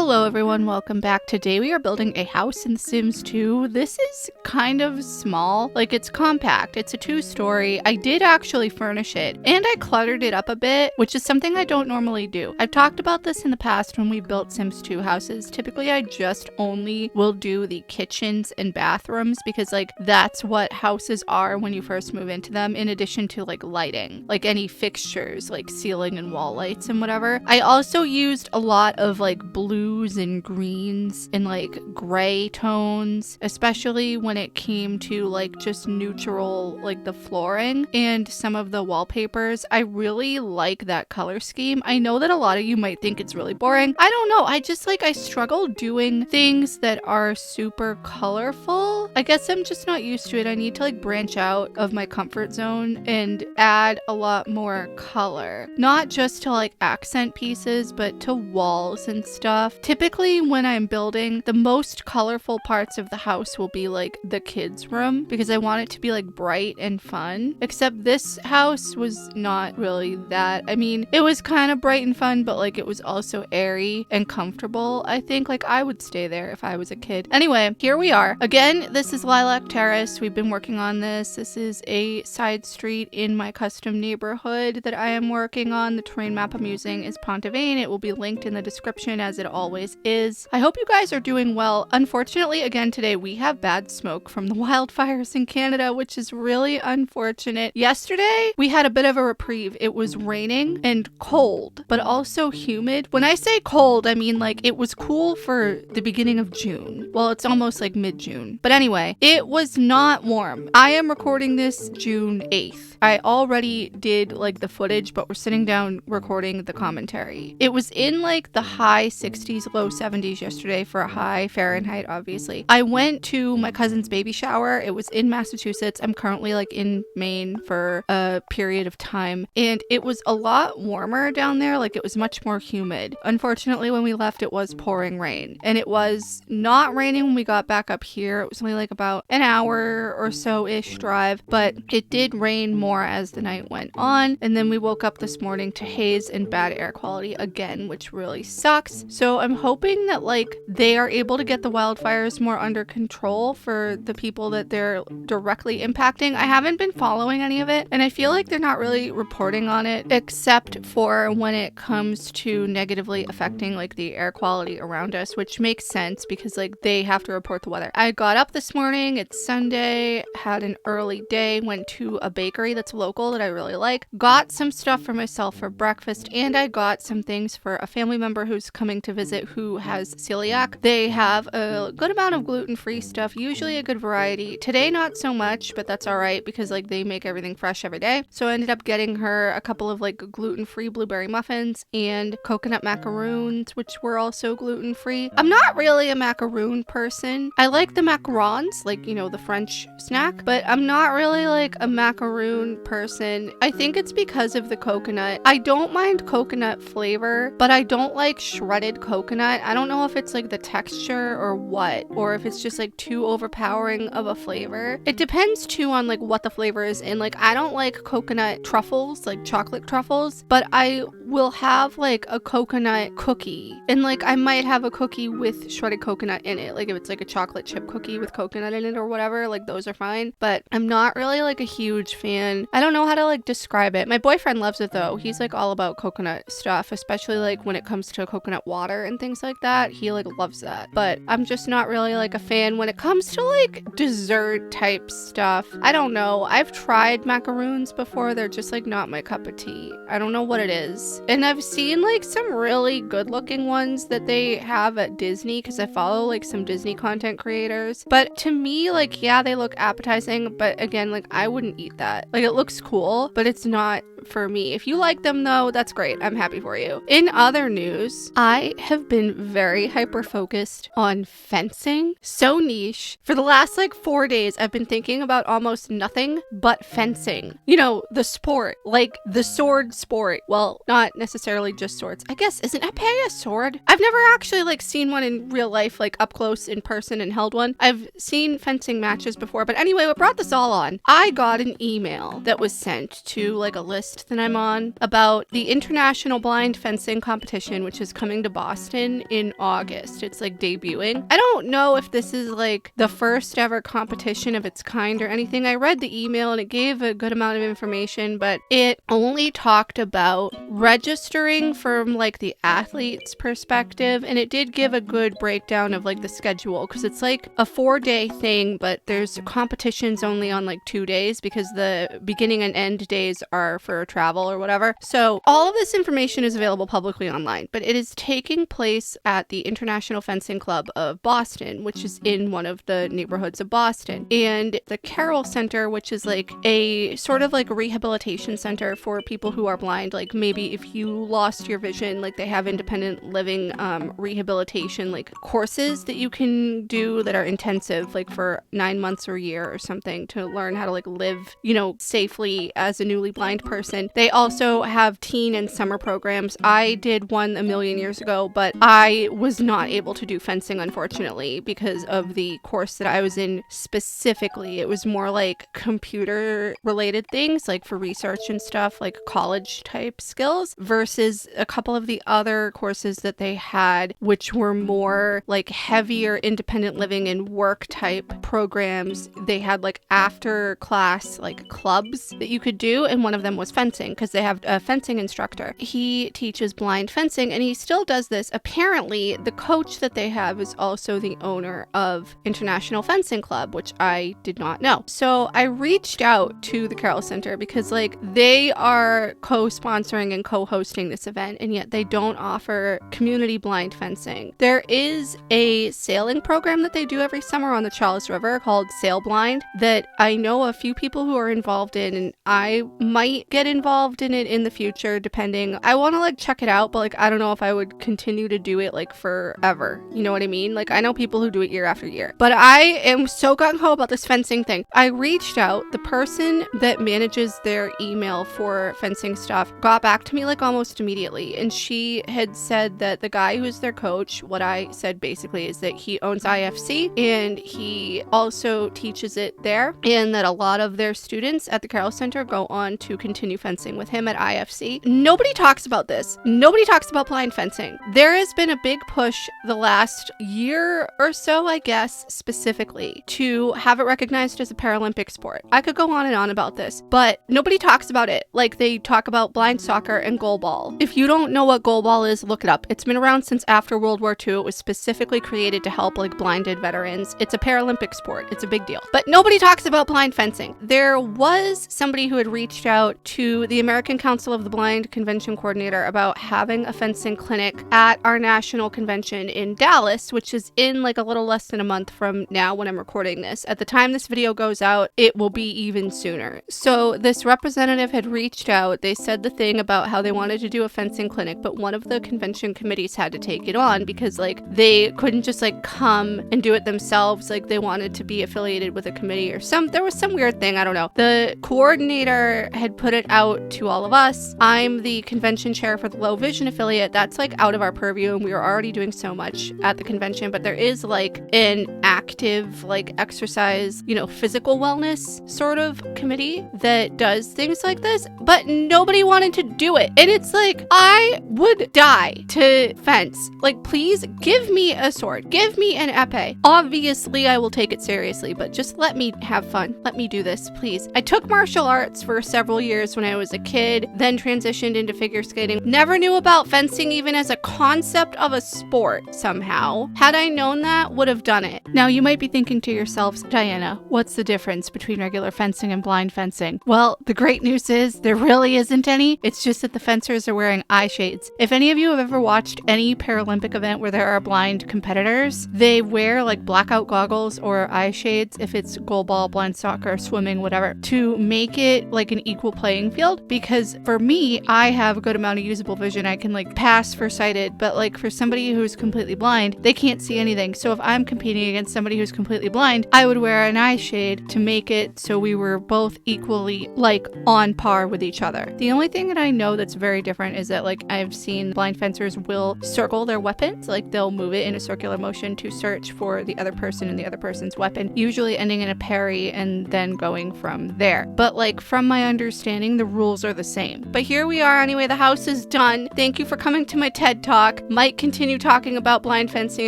Hello everyone, welcome back. Today we are building a house in The Sims 2. This is kind of small, like it's compact. It's a 2-story. I did actually furnish it and I cluttered it up a bit, which is something I don't normally do. I've talked about this in the past when we built Sims 2 houses. Typically I just only will do the kitchens and bathrooms because like that's what houses are when you first move into them, in addition to like lighting, like any fixtures like ceiling and wall lights and whatever. I also used a lot of like blues and greens and like gray tones, especially when it came to like just neutral, like the flooring and some of the wallpapers. I really like that color scheme. I know that a lot of you might think it's really boring. I don't know. I just like, I struggle doing things that are super colorful. I guess I'm just not used to it. I need to like branch out of my comfort zone and add a lot more color, not just to like accent pieces, but to walls and stuff. Typically when I'm building, the most colorful parts of the house will be like the kids' room because I want it to be like bright and fun. Except this house was not really that. I mean, it was kind of bright and fun, but like it was also airy and comfortable. I think like I would stay there if I was a kid. Anyway, here we are. Again, this is Lilac Terrace. We've been working on this. This is a side street in my custom neighborhood that I am working on. The terrain map I'm using is Pontevane. It will be linked in the description as it always is. I hope you guys are doing well. Unfortunately, again today, we have bad smoke from the wildfires in Canada, which is really unfortunate. Yesterday, we had a bit of a reprieve. It was raining and cold, but also humid. When I say cold, I mean like it was cool for the beginning of June. Well, it's almost like mid-June. But anyway, it was not warm. I am recording this June 8th. I already did like the footage, but we're sitting down recording the commentary. It was in like the high 60s, low 70s yesterday for a high Fahrenheit, obviously. I went to my cousin's baby shower. It was in Massachusetts. I'm currently like in Maine for a period of time, and it was a lot warmer down there. Like it was much more humid. Unfortunately, when we left, it was pouring rain, and it was not raining when we got back up here. It was only like about an hour or so-ish drive, but it did rain more as the night went on, and then we woke up this morning to haze and bad air quality again, which really sucks. So I'm hoping that like they are able to get the wildfires more under control for the people that they're directly impacting. I haven't been following any of it, and I feel like they're not really reporting on it except for when it comes to negatively affecting like the air quality around us, which makes sense because like they have to report the weather. I got up this morning, it's Sunday, had an early day, went to a bakery that's local that I really like, got some stuff for myself for breakfast, and I got some things for a family member who's coming to visit who has celiac. They have a good amount of gluten-free stuff, usually a good variety. Today not so much, but that's all right because like they make everything fresh every day. So I ended up getting her a couple of like gluten-free blueberry muffins and coconut macaroons, which were also gluten-free. I'm not really a macaroon person. I like the macarons, like, you know, the French snack, but I'm not really like a macaroon person. I think it's because of the coconut. I don't mind coconut flavor, but I don't like shredded coconut. I don't know if it's like the texture or what, or if it's just like too overpowering of a flavor. It depends too on like what the flavor is in. Like I don't like coconut truffles, like chocolate truffles, but I will have like a coconut cookie, and like I might have a cookie with shredded coconut in it. Like if it's like a chocolate chip cookie with coconut in it or whatever, like those are fine, but I'm not really like a huge fan. I don't know how to like describe it. My boyfriend loves it though. He's like all about coconut stuff, especially like when it comes to coconut water and things like that. He like loves that, but I'm just not really like a fan when it comes to like dessert type stuff. I don't know. I've tried macaroons before. They're just like not my cup of tea. I don't know what it is. And I've seen like some really good looking ones that they have at Disney because I follow like some Disney content creators. But to me, like, yeah, they look appetizing, but again, like I wouldn't eat that. Like it looks cool, but it's not for me. If you like them though, that's great. I'm happy for you. In other news, I have been very hyper focused on fencing. So niche. For the last like 4 days, I've been thinking about almost nothing but fencing. You know, the sport, like the sword sport. Well, not necessarily just swords. I guess, isn't epee a sword? I've never actually like seen one in real life, like up close in person and held one. I've seen fencing matches before, but anyway, what brought this all on? I got an email that was sent to like a list podcast that I'm on about the International Blind Fencing Competition, which is coming to Boston in August. It's like debuting. I don't know if this is like the first ever competition of its kind or anything. I read the email and it gave a good amount of information, but it only talked about registering from like the athlete's perspective, and it did give a good breakdown of like the schedule, because it's like a 4-day thing, but there's competitions only on like 2 days because the beginning and end days are for travel or whatever. So all of this information is available publicly online, but it is taking place at the International Fencing Club of Boston, which is in one of the neighborhoods of Boston. And the Carroll Center, which is like a sort of like a rehabilitation center for people who are blind. Like maybe if you lost your vision, like they have independent living rehabilitation like courses that you can do that are intensive, like for 9 months or a year or something, to learn how to like live, you know, safely as a newly blind person. They also have teen and summer programs. I did one a million years ago, but I was not able to do fencing, unfortunately, because of the course that I was in specifically. It was more like computer related things, like for research and stuff, like college type skills, versus a couple of the other courses that they had, which were more like heavier independent living and work type programs. They had like after class like clubs that you could do, and one of them was fencing, because they have a fencing instructor. He teaches blind fencing, and he still does this. Apparently, the coach that they have is also the owner of International Fencing Club, which I did not know. So I reached out to the Carroll Center because like they are co-sponsoring and co-hosting this event, and yet they don't offer community blind fencing. There is a sailing program that they do every summer on the Charles River called Sail Blind that I know a few people who are involved in, and I might get involved in it in the future, depending. I want to like check it out, but like I don't know if I would continue to do it like forever. You know what I mean? Like I know people who do it year after year, but I am so gung-ho about this fencing thing. I reached out. The person that manages their email for fencing stuff got back to me like almost immediately, and she had said that the guy who's their coach, what I said basically is that he owns IFC and he also teaches it there, and that a lot of their students at the Carroll Center go on to continue fencing with him at IFC. Nobody talks about this. Nobody talks about blind fencing. There has been a big push the last year or so, I guess, specifically to have it recognized as a Paralympic sport. I could go on and on about this, but nobody talks about it like they talk about blind soccer and goalball. If you don't know what goalball is, look it up. It's been around since after World War II. It was specifically created to help like blinded veterans. It's a Paralympic sport. It's a big deal. But nobody talks about blind fencing. There was somebody who had reached out to the American Council of the Blind convention coordinator about having a fencing clinic at our national convention in Dallas, which is in like a little less than a month from now when I'm recording this. At the time this video goes out, it will be even sooner. So this representative had reached out. They said the thing about how they wanted to do a fencing clinic, but one of the convention committees had to take it on because like they couldn't just like come and do it themselves. Like they wanted to be affiliated with a committee or there was some weird thing. I don't know. The coordinator had put it out to all of us. I'm the convention chair for the low vision affiliate. That's like out of our purview, and we were already doing so much at the convention, but there is like an active like exercise, you know, physical wellness sort of committee that does things like this, but nobody wanted to do it. And it's like, I would die to fence. Like, please give me a sword, give me an epee. Obviously I will take it seriously, but just let me have fun. Let me do this, please. I took martial arts for several years when I was a kid, then transitioned into figure skating. Never knew about fencing even as a concept of a sport somehow. Had I known that, would have done it. Now you might be thinking to yourselves, Diana, what's the difference between regular fencing and blind fencing? Well, the great news is there really isn't any. It's just that the fencers are wearing eye shades. If any of you have ever watched any Paralympic event where there are blind competitors, they wear like blackout goggles or eye shades if it's goalball, blind soccer, swimming, whatever, to make it like an equal playing field. Because for me, I have a good amount of usable vision. I can like pass for sighted, but like for somebody who's completely blind, they can't see anything. So if I'm competing against somebody somebody who's completely blind, I would wear an eye shade to make it so we were both equally like on par with each other. The only thing that I know that's very different is that like I've seen blind fencers will circle their weapons, like they'll move it in a circular motion to search for the other person and the other person's weapon, usually ending in a parry and then going from there. But like from my understanding, the rules are the same. But here we are anyway, the house is done. Thank you for coming to my TED Talk. Might continue talking about blind fencing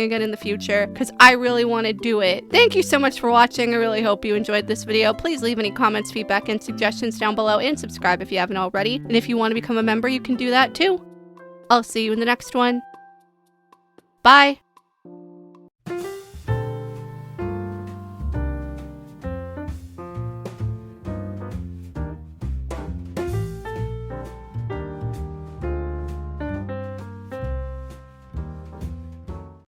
again in the future because I really want to do it. Thank you so much for watching. I really hope you enjoyed this video. Please leave any comments, feedback, and suggestions down below and subscribe if you haven't already. And if you want to become a member, you can do that too. I'll see you in the next one. Bye.